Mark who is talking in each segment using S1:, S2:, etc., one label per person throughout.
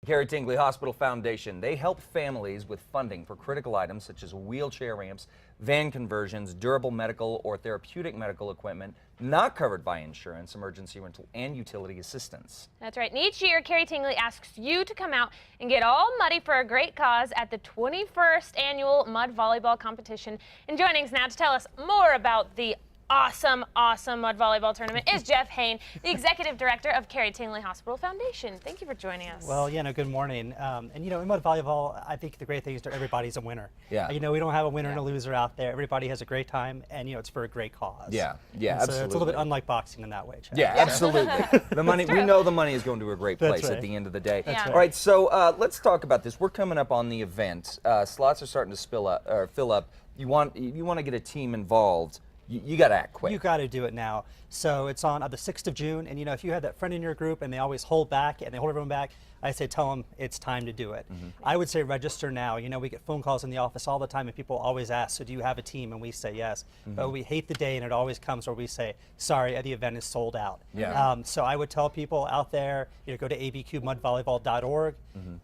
S1: Carrie Tingley Hospital Foundation, they help families with funding for critical items such as wheelchair ramps, van conversions, durable medical or therapeutic medical equipment not covered by insurance, emergency rental, and utility assistance.
S2: That's right. And each year, Carrie Tingley asks you to come out and get all muddy for a great cause at the 21st annual mud volleyball competition. And joining us now to tell us more about the awesome mud volleyball tournament is Jeff Hain, the Executive Director of Carrie Tingley Hospital Foundation. Thank you for joining us.
S3: Well, good morning. And in mud volleyball, I think the great thing is that everybody's a winner.
S1: Yeah.
S3: We don't have a winner and a loser out there. Everybody has a great time, and it's for a great cause.
S1: Yeah,
S3: and
S1: absolutely.
S3: So it's a little bit unlike boxing in that way, Chad.
S1: Yeah, absolutely. The money, we know the money is going to a great place
S3: That's right.
S1: at the end of the day.
S3: That's right.
S1: All right, so let's talk about this. We're coming up on the event. Slots are starting to fill up. You want to get a team involved. You got to act quick.
S3: You got to do it now. So it's on the 6th of June, and if you have that friend in your group and they always hold back and they hold everyone back, I say tell them it's time to do it. I would say register now. We get phone calls in the office all the time and people always ask, so do you have a team? And we say yes. But we hate the day and it always comes where we say, sorry, the event is sold out.
S1: Yeah.
S3: So I would tell people out there, go to abqmudvolleyball.org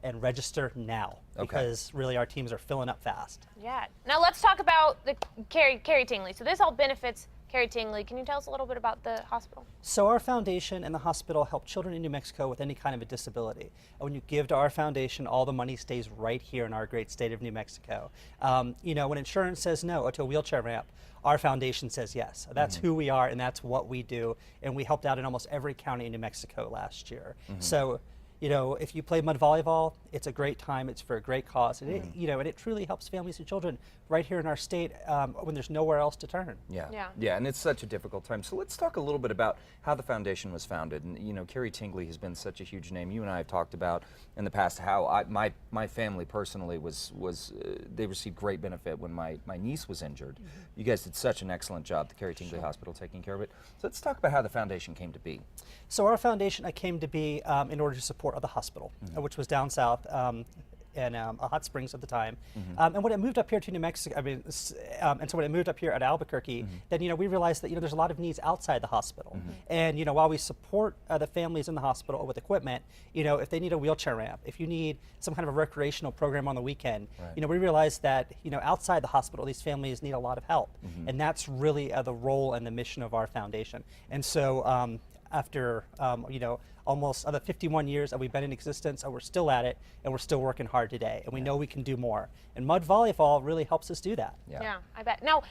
S3: and register now. Because really our teams are filling up fast.
S2: Yeah. Now let's talk about the Carrie Tingley. So this all benefits Carrie Tingley. Can you tell us a little bit about the hospital?
S3: So our foundation and the hospital help children in New Mexico with any kind of a disability. And when you give to our foundation, all the money stays right here in our great state of New Mexico. When insurance says no to a wheelchair ramp, our foundation says yes. That's who we are and that's what we do. And we helped out in almost every county in New Mexico last year. So if you play mud volleyball, it's a great time. It's for a great cause, and it truly helps families and children right here in our state when there's nowhere else to turn.
S1: Yeah, and it's such a difficult time. So let's talk a little bit about how the foundation was founded. And Carrie Tingley has been such a huge name. You and I have talked about in the past how my family personally they received great benefit when my niece was injured. You guys did such an excellent job, the Carrie Tingley Hospital, taking care of it. So let's talk about how the foundation came to be.
S3: So our foundation came to be in order to support the hospital, which was down south in Hot Springs at the time. And when it moved up here to New Mexico, and so when it moved up here at Albuquerque, then we realized that there's a lot of needs outside the hospital. And while we support the families in the hospital with equipment, if they need a wheelchair ramp, if you need some kind of a recreational program on the weekend, we realized that outside the hospital, these families need a lot of help, and that's really the role and the mission of our foundation. And so after almost 51 years that we've been in existence, we're still at it, and we're still working hard today, and we know we can do more. And mud volleyball really helps us do that.
S2: Yeah, I bet. Now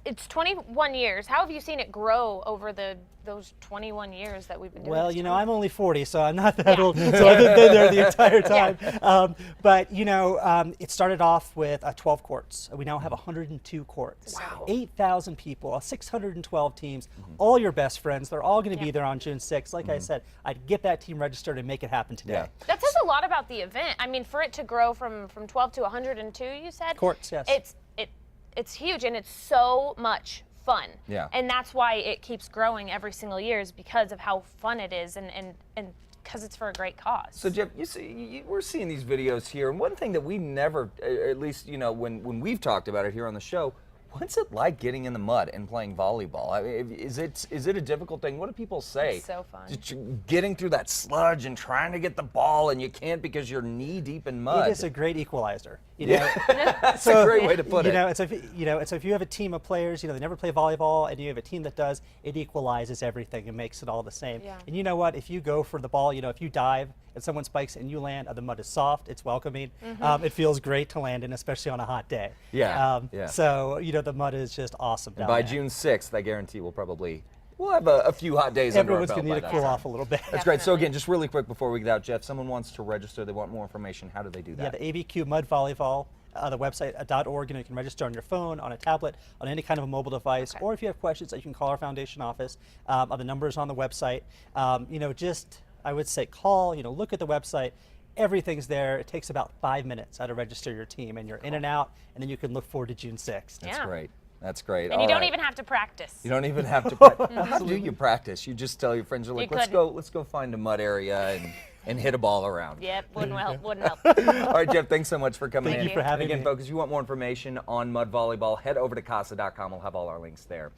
S2: it's 21 years. How have you seen it grow over those 21 years that we've been doing
S3: Well,
S2: this
S3: I'm only 40, so I'm not that old, so I've been there the entire time. But, it started off with 12 courts. We now have 102 courts, 8,000 people, 612 teams, all your best friends. They're all going to be there on June 6th. Like I said, I'd get that team registered and make it happen today.
S2: That says a lot about the event. I mean, for it to grow from 12 to 102, you said?
S3: Courts, yes.
S2: It's huge, and it's so much fun.
S1: Yeah.
S2: And that's why it keeps growing every single year, is because of how fun it is and because it's for a great cause.
S1: So Jeff, we're seeing these videos here, and one thing that we never, at least when we've talked about it here on the show, what's it like getting in the mud and playing volleyball? I mean, is it a difficult thing? What do people say?
S2: It's so fun.
S1: Just getting through that sludge and trying to get the ball, and you can't because you're knee deep in mud.
S3: It is a great equalizer.
S1: That's a great way to put it.
S3: So if you have a team of players, they never play volleyball, and you have a team that does, it equalizes everything and makes it all the same.
S2: Yeah.
S3: And you know what? If you go for the ball, if you dive and someone spikes and you land, the mud is soft, it's welcoming. It feels great to land in, especially on a hot day. So the mud is just awesome.
S1: And by June 6th, I guarantee we'll have a few hot days under our
S3: Everyone's
S1: belt.
S3: going to need to cool off a little bit.
S1: That's great. So again, just really quick before we get out, Jeff, someone wants to register, they want more information, how do they do that?
S3: Yeah, the ABQ Mud Volleyball, the website .org, you can register on your phone, on a tablet, on any kind of a mobile device, or if you have questions, you can call our foundation office. The numbers on the website. I would say call, look at the website. Everything's there. It takes about 5 minutes to register your team, and you're in and out, and then you can look forward to June 6th.
S1: That's great. That's great.
S2: And you don't even have to practice.
S1: You don't even have to practice. How do you practice? You just tell your friends, you're like, let's go find a mud area and hit a ball around.
S2: Yep, wouldn't help.
S1: All right, Jeff, thanks so much for coming in.
S3: Thank you for having me.
S1: Again, folks, if you want more information on mud volleyball, head over to casa.com. We'll have all our links there.